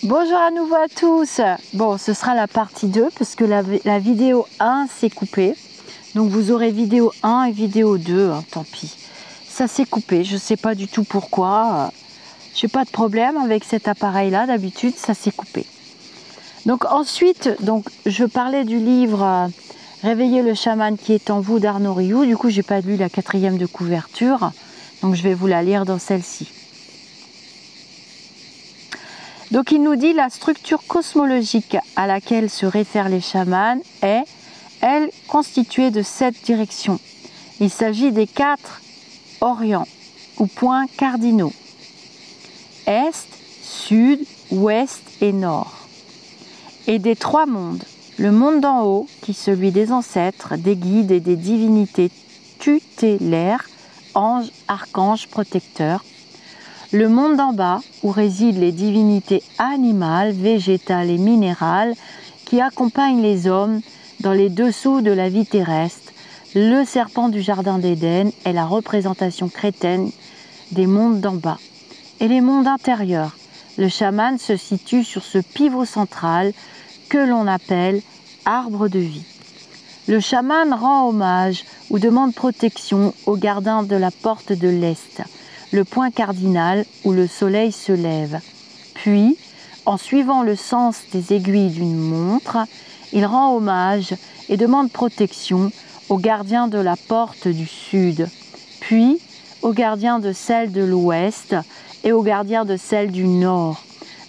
Bonjour à nouveau à tous. Bon, ce sera la partie 2 parce que la vidéo 1 s'est coupée. Donc vous aurez vidéo 1 et vidéo 2, hein, tant pis. Ça s'est coupé, je ne sais pas du tout pourquoi. Je n'ai pas de problème avec cet appareil-là, d'habitude ça s'est coupé. Donc ensuite, je parlais du livre Réveillez le chaman qui est en vous d'Arnaud Rioux. Du coup, j'ai pas lu la 4e de couverture, donc je vais vous la lire dans celle-ci. Donc il nous dit la structure cosmologique à laquelle se réfèrent les chamans est, elle, constituée de 7 directions. Il s'agit des 4 orients ou points cardinaux. Est, sud, ouest et nord. Et des 3 mondes. Le monde d'en haut, qui est celui des ancêtres, des guides et des divinités tutélaires, anges, archanges, protecteurs. Le monde d'en bas, où résident les divinités animales, végétales et minérales qui accompagnent les hommes dans les dessous de la vie terrestre. Le serpent du jardin d'Éden est la représentation chrétienne des mondes d'en bas. Et les mondes intérieurs, le chaman se situe sur ce pivot central que l'on appelle arbre de vie. Le chaman rend hommage ou demande protection au gardien de la porte de l'Est, le point cardinal où le soleil se lève. Puis, en suivant le sens des aiguilles d'une montre, il rend hommage et demande protection au gardien de la porte du sud, puis au gardien de celle de l'ouest et au gardien de celle du nord.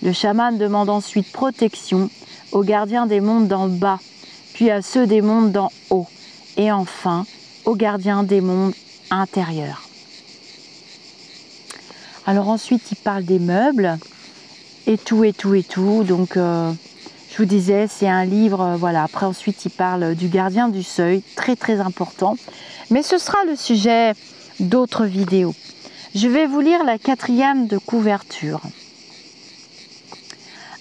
Le chaman demande ensuite protection aux gardiens des mondes d'en bas, puis à ceux des mondes d'en haut, et enfin aux gardiens des mondes intérieurs. Alors ensuite, il parle des meubles, et tout. Donc, je vous disais, c'est un livre, voilà. Après, ensuite, il parle du gardien du seuil, très important. Mais ce sera le sujet d'autres vidéos. Je vais vous lire la 4e de couverture.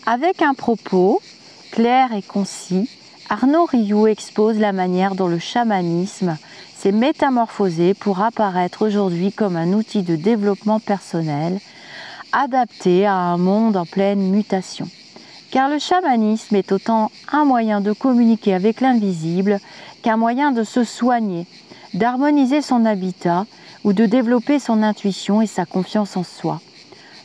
Avec un propos clair et concis, Arnaud Rioux expose la manière dont le chamanisme s'est métamorphosé pour apparaître aujourd'hui comme un outil de développement personnel adapté à un monde en pleine mutation. Car le chamanisme est autant un moyen de communiquer avec l'invisible qu'un moyen de se soigner, d'harmoniser son habitat ou de développer son intuition et sa confiance en soi.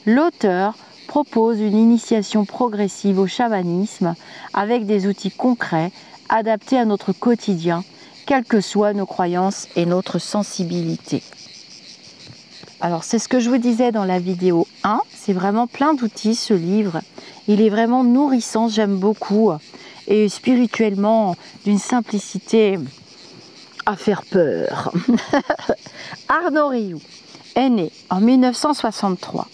L'auteur propose une initiation progressive au chamanisme avec des outils concrets adaptés à notre quotidien, quelles que soient nos croyances et notre sensibilité. Alors c'est ce que je vous disais dans la vidéo 1, c'est vraiment plein d'outils ce livre. Il est vraiment nourrissant, j'aime beaucoup, et spirituellement d'une simplicité à faire peur. Arnaud Rioux est né en 1963.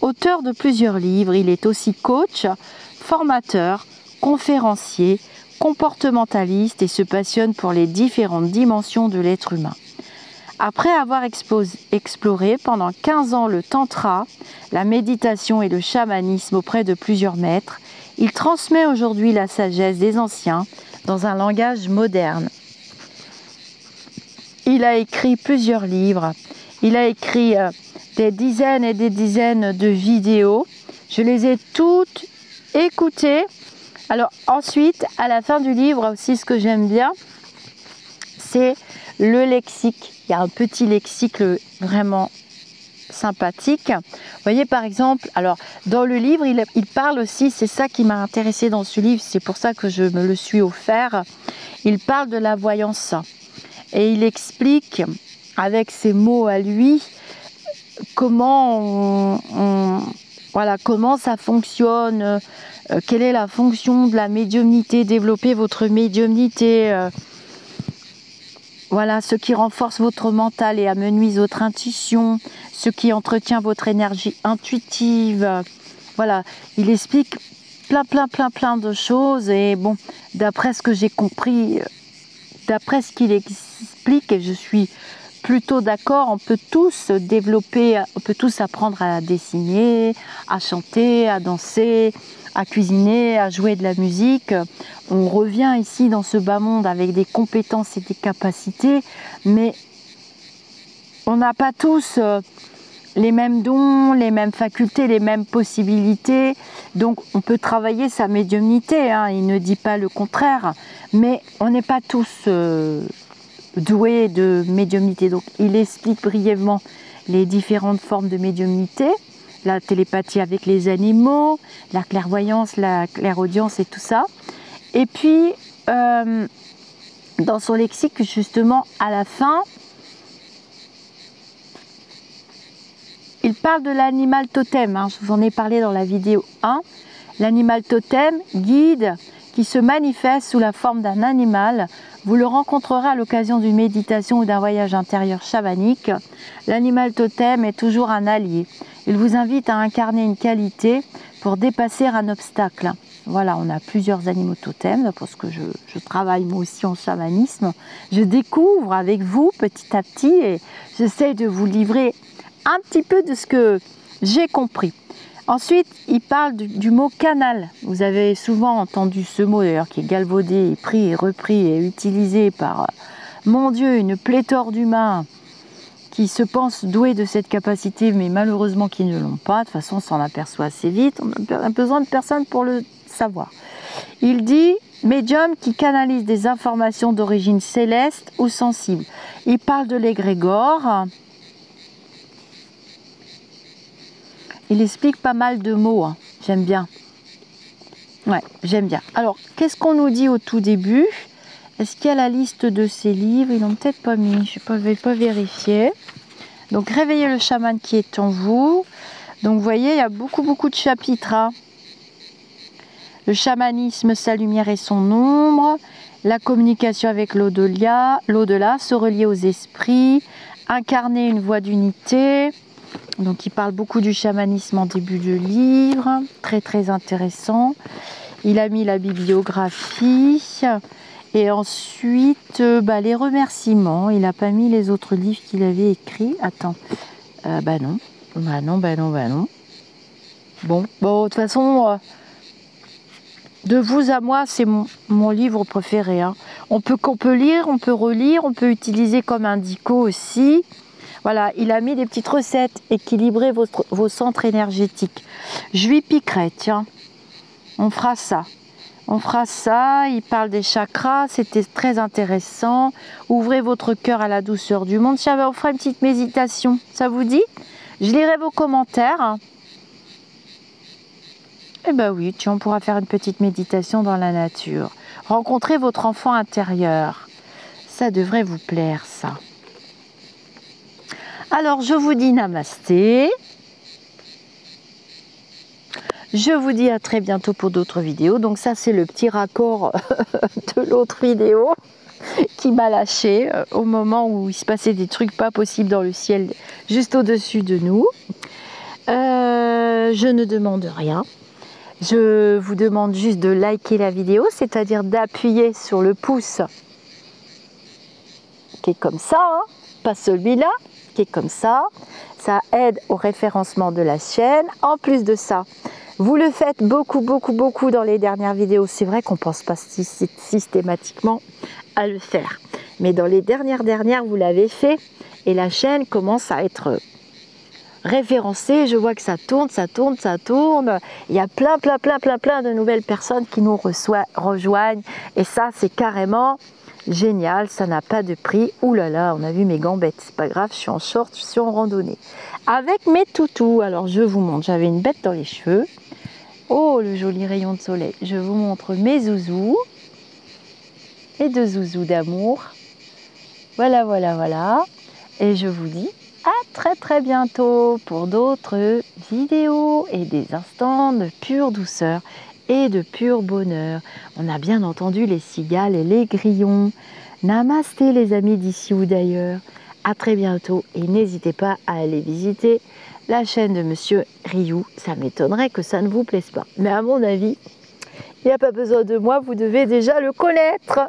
Auteur de plusieurs livres, il est aussi coach, formateur, conférencier, comportementaliste et se passionne pour les différentes dimensions de l'être humain. Après avoir exploré pendant 15 ans le tantra, la méditation et le chamanisme auprès de plusieurs maîtres, il transmet aujourd'hui la sagesse des anciens dans un langage moderne. Il a écrit plusieurs livres, il a écrit des dizaines et des dizaines de vidéos. Je les ai toutes écoutées. Alors ensuite, à la fin du livre aussi, ce que j'aime bien, c'est le lexique. Il y a un petit lexique vraiment sympathique. Vous voyez par exemple, alors dans le livre, il parle aussi, c'est ça qui m'a intéressé dans ce livre, c'est pour ça que je me le suis offert. Il parle de la voyance et il explique avec ses mots à lui comment comment ça fonctionne, quelle est la fonction de la médiumnité, développer votre médiumnité, voilà, ce qui renforce votre mental et amenuise votre intuition, ce qui entretient votre énergie intuitive. Voilà, il explique plein de choses et bon, d'après ce que j'ai compris, d'après ce qu'il explique, et je suis plutôt d'accord, on peut tous développer, on peut tous apprendre à dessiner, à chanter, à danser, à cuisiner, à jouer de la musique. On revient ici dans ce bas monde avec des compétences et des capacités, mais on n'a pas tous les mêmes dons, les mêmes facultés, les mêmes possibilités. Donc on peut travailler sa médiumnité, hein, il ne dit pas le contraire, mais on n'est pas tous doués de médiumnité. Donc il explique brièvement les différentes formes de médiumnité, la télépathie avec les animaux, la clairvoyance, la clairaudience et tout ça. Et puis dans son lexique, justement, à la fin, il parle de l'animal totem, hein, je vous en ai parlé dans la vidéo 1. L'animal totem, guide, qui se manifeste sous la forme d'un animal. Vous le rencontrerez à l'occasion d'une méditation ou d'un voyage intérieur chamanique. L'animal totem est toujours un allié. Il vous invite à incarner une qualité pour dépasser un obstacle. Voilà, on a plusieurs animaux totems, parce que je travaille moi aussi en chamanisme. Je découvre avec vous petit à petit et j'essaie de vous livrer un petit peu de ce que j'ai compris. Ensuite, il parle du mot canal. Vous avez souvent entendu ce mot d'ailleurs qui est galvaudé, pris et repris et utilisé par, mon Dieu, une pléthore d'humains qui se pensent doués de cette capacité, mais malheureusement qui ne l'ont pas. De toute façon, on s'en aperçoit assez vite. On a besoin de personne pour le savoir. Il dit médium qui canalise des informations d'origine céleste ou sensible. Il parle de l'égrégore. Il explique pas mal de mots, hein. J'aime bien. Ouais, j'aime bien. Alors, qu'est-ce qu'on nous dit au tout début? Est-ce qu'il y a la liste de ces livres? Ils l'ont peut-être pas mis, je ne vais pas vérifier. Donc, réveillez le chaman qui est en vous. Donc, vous voyez, il y a beaucoup de chapitres, hein. Le chamanisme, sa lumière et son ombre. La communication avec l'au-delà, se relier aux esprits. Incarner une voie d'unité. Donc il parle beaucoup du chamanisme en début de livre, très intéressant. Il a mis la bibliographie et ensuite les remerciements. Il n'a pas mis les autres livres qu'il avait écrits. Attends, non. Bon, de toute façon, de vous à moi, c'est mon livre préféré, hein. On peut lire, on peut relire, on peut utiliser comme indico aussi. Voilà, il a mis des petites recettes, équilibrer vos centres énergétiques. Je lui piquerai, tiens, on fera ça. Il parle des chakras, c'était très intéressant. Ouvrez votre cœur à la douceur du monde. Tiens, on fera une petite méditation, ça vous dit? Je lirai vos commentaires. Eh bien oui, tiens, on pourra faire une petite méditation dans la nature. Rencontrez votre enfant intérieur. Ça devrait vous plaire, ça. Alors, je vous dis namasté. Je vous dis à très bientôt pour d'autres vidéos. Donc ça, c'est le petit raccord de l'autre vidéo qui m'a lâché au moment où il se passait des trucs pas possibles dans le ciel juste au-dessus de nous. Je ne demande rien. Je vous demande juste de liker la vidéo, c'est-à-dire d'appuyer sur le pouce qui est comme ça, hein, pas celui-là, qui est comme ça. Ça aide au référencement de la chaîne. En plus de ça, vous le faites beaucoup dans les dernières vidéos. C'est vrai qu'on ne pense pas systématiquement à le faire. Mais dans les dernières, vous l'avez fait. Et la chaîne commence à être référencée. Je vois que ça tourne. Il y a plein de nouvelles personnes qui nous rejoignent. Et ça, c'est carrément génial. Ça n'a pas de prix. Ouh là là, on a vu mes gambettes. C'est pas grave, je suis en short, je suis en randonnée. Avec mes toutous. Alors, je vous montre. J'avais une bête dans les cheveux. Oh, le joli rayon de soleil. Je vous montre mes zouzous. Et deux zouzous d'amour. Voilà. Et je vous dis à très bientôt pour d'autres vidéos et des instants de pure douceur et de pur bonheur. On a bien entendu les cigales et les grillons. Namasté les amis d'ici ou d'ailleurs. À très bientôt et n'hésitez pas à aller visiter la chaîne de Monsieur Ryu. Ça m'étonnerait que ça ne vous plaise pas. Mais à mon avis, il n'y a pas besoin de moi, vous devez déjà le connaître.